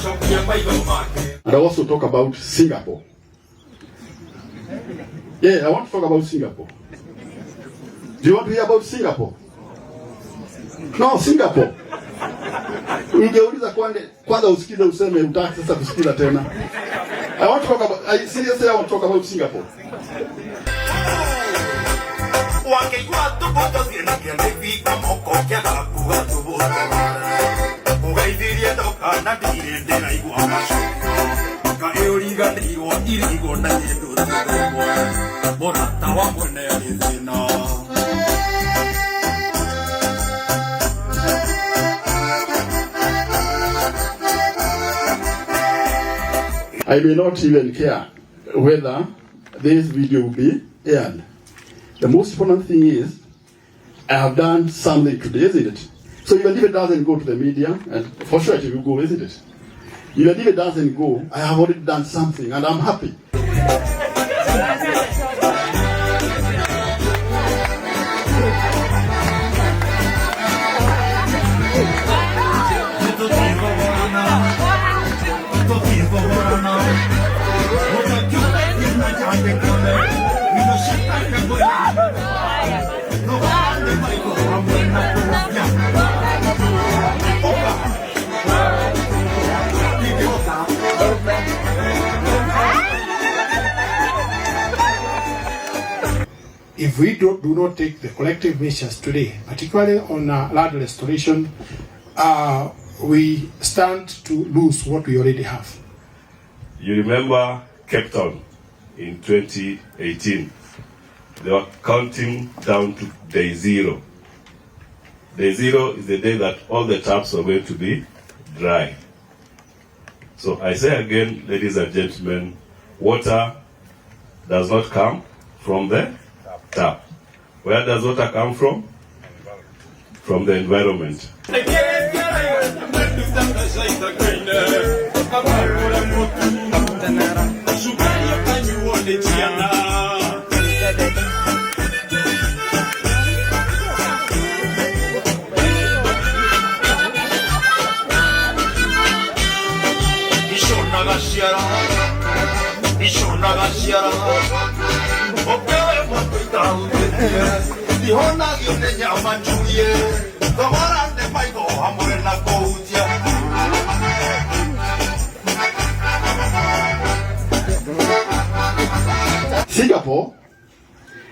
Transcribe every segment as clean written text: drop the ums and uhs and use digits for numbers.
And I also talk about Singapore. Yeah, I want to talk about Singapore. Do you want to hear about Singapore? No, Singapore. Ungeuliza kwanza usikize useme utaki sasa kusikiza tena. I want to talk about, seriously, I want to talk about Singapore. I may not even care whether this video will be aired. The most important thing is I have done something today, isn't it? So even if it doesn't go to the media, and for sure it will go, isn't it? Even if it doesn't go, I have already done something, and I'm happy. If we do not take the collective measures today, particularly on land restoration, we stand to lose what we already have. You remember Cape Town in 2018. They were counting down to day zero. Day zero is the day that all the taps are going to be dry. So I say again, ladies and gentlemen, water does not come from the tap. Where does water come from? From the environment. Singapore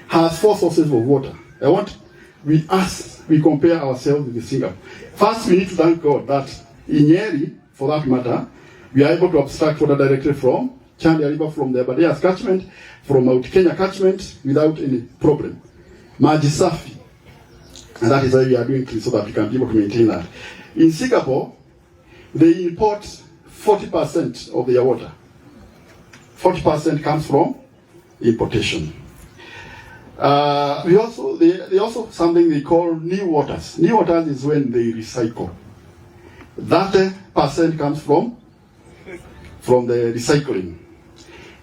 has 4 sources of water. We compare ourselves with Singapore. First, we need to thank God that in Nyeri, for that matter, we are able to abstract water directly from Chandia River, from the Abadeas catchment, from Mount Kenya catchment without any problem. Maji safi. And that is why we are doing this, so that we can be able to maintain that. In Singapore, they import 40% of their water. 40% comes from importation. They also something they call new waters. New waters is when they recycle. 30% comes from the recycling.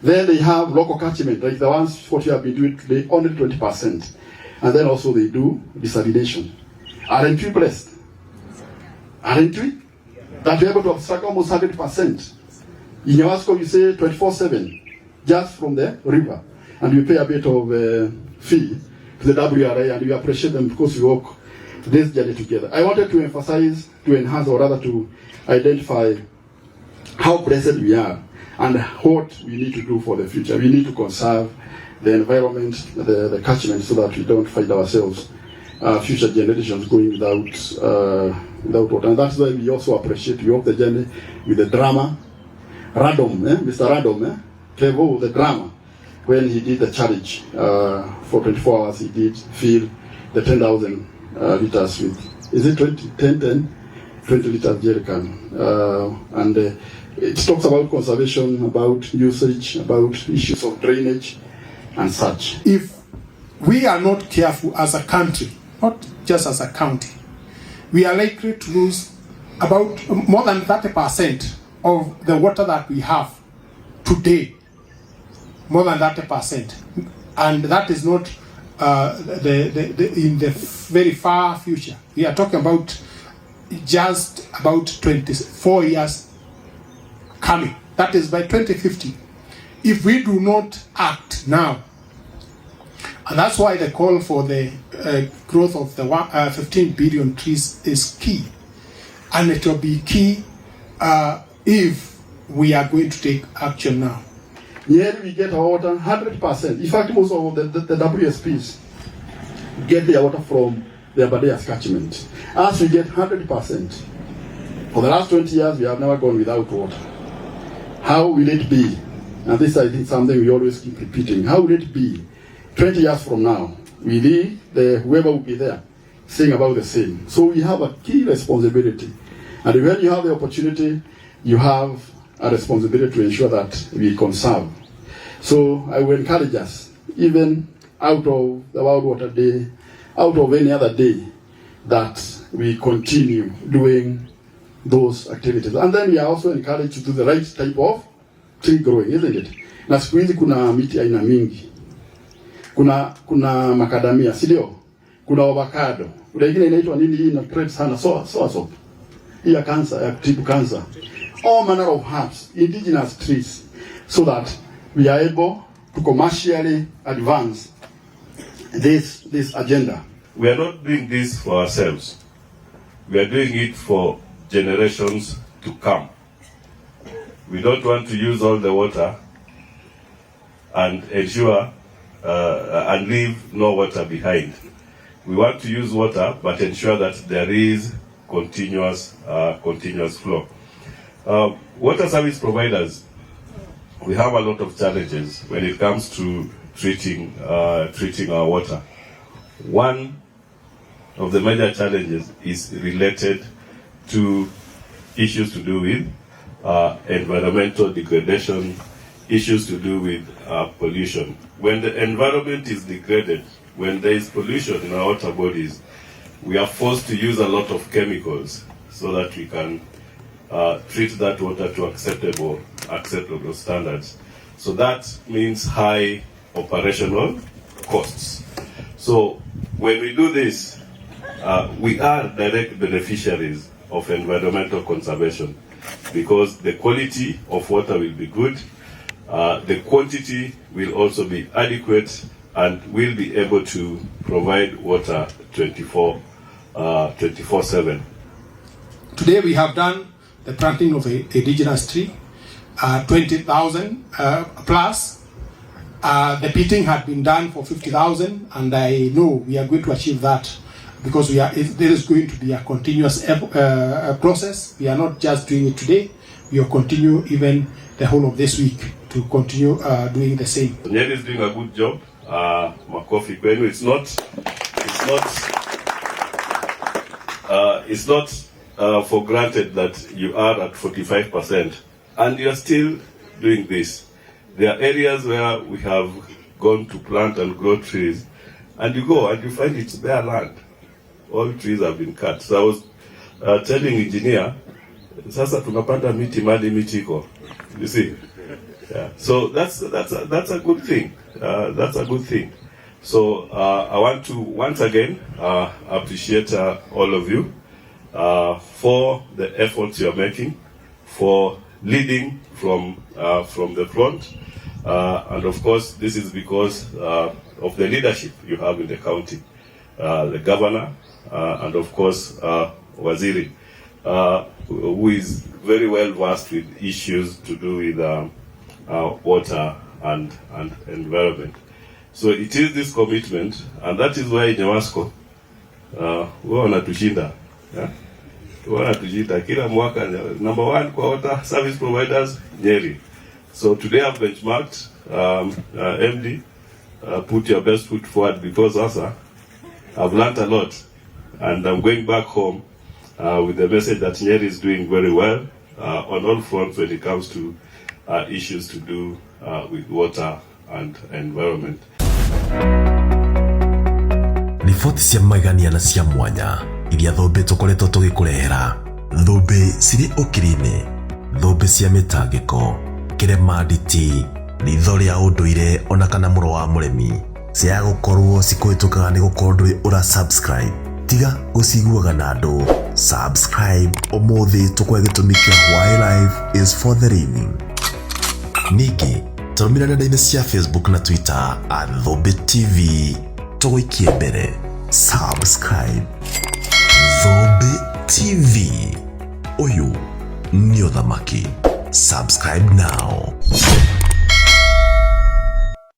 Then they have local catchment, like the ones what you have been doing today, only 20%. And then also they do desalination. Aren't we blessed? Aren't we? That we're able to abstract almost 100%. In NYEWASCO, we say 24/7, just from the river. And we pay a bit of fee to the WRA, and we appreciate them because we walk this journey together. I wanted to emphasize, to enhance, or rather to identify how blessed we are and what we need to do for the future. We need to conserve the environment, the catchment, so that we don't find ourselves, future generations, going without water. And that's why we also appreciate, we walk the journey with the drama. Radom, Mr. Radom, Trevo, the drama, when he did the challenge for 24 hours, he did fill the 10,000 liters with, is it 20 liters jerrycan. And it talks about conservation, about usage, about issues of drainage and such. If we are not careful as a country, not just as a county, we are likely to lose about more than 30% of the water that we have today. More than 30%. And that is not in the very far future. We are talking about just about 24 years coming. That is by 2050. If we do not act now, and that's why the call for the growth of the 15 billion trees is key. And it will be key if we are going to take action now. Here we get our water 100%. In fact, most of the WSPs get their water from the Abadeas catchment. As we get 100%. For the last 20 years, we have never gone without water. How will it be? And this, I think, something we always keep repeating. How will it be 20 years from now? Will whoever will be there saying about the same? So we have a key responsibility. And when you have the opportunity, you have a responsibility to ensure that we conserve. So I will encourage us, even out of the World Water Day, out of any other day, that we continue doing those activities. And then we are also encouraged to do the right type of tree growing, isn't it? Na siku hizi kuna miti aina mingi. Kuna macadamia, si ndio? Kuna avocado. Kuna ingine inaitwa nini hii na trade sana so. Hii ya cancer, ya kutibu cancer. All manner of herbs, indigenous trees, so that we are able to commercially advance this agenda. We are not doing this for ourselves. We are doing it for generations to come. We don't want to use all the water and ensure and leave no water behind. We want to use water but ensure that there is continuous flow. Water service providers, we have a lot of challenges when it comes to treating our water. One of the major challenges is related to issues to do with environmental degradation, issues to do with pollution. When the environment is degraded, when there is pollution in our water bodies, we are forced to use a lot of chemicals so that we can treat that water to acceptable standards. So that means high operational costs. So when we do this, we are direct beneficiaries of environmental conservation because the quality of water will be good, the quantity will also be adequate, and we'll be able to provide water 24/7. Today we have done the planting of an indigenous tree, 20,000 plus. The pitting had been done for 50,000, and I know we are going to achieve that because there is going to be a continuous process. We are not just doing it today. We will continue even the whole of this week to continue doing the same. Nyeri is doing a good job. Makofi kwenu. It's not for granted that you are at 45% and you are still doing this. There are areas where we have gone to plant and grow trees, and you go and you find it's bare land. All trees have been cut. So I was telling engineer, sasa tunapanda miti mali miti iko. You see? Yeah. So that's a good thing. That's a good thing. So I want to once again appreciate all of you for the efforts you are making, for leading from the front, and of course this is because of the leadership you have in the county, the governor, and of course Waziri, who is very well versed with issues to do with water and environment. So it is this commitment, and that is why NYEWASCO wanatushinda. Wanatushinda kila mwaka, number one kwa water service providers Nyeri. So today I've benchmarked, MD, put your best foot forward because also I've learned a lot, and I'm going back home with the message that Nyeri is doing very well on all fronts when it comes to issues to do with water and environment. Riboti cia magania na cia mwanya iria thombe tukoretwo tugikurehera, thombe ciri ukiri-ini, thombe cia mitangiko, kirema nditi, ritho ria unduire ona kana muro wa muremi, cia gukorwo cikuhitukaga ni gukorwo ndui ura subscribe, tiga guciguaga na andu, subscribe omuthi tukwe gitumi kia why life is for the living. Niki turumira nenda-ini cia Facebook na Twitter @Thobe TV tugikie mbere. Subscribe Thobe TV, uyu ni uthamaki. Subscribe now.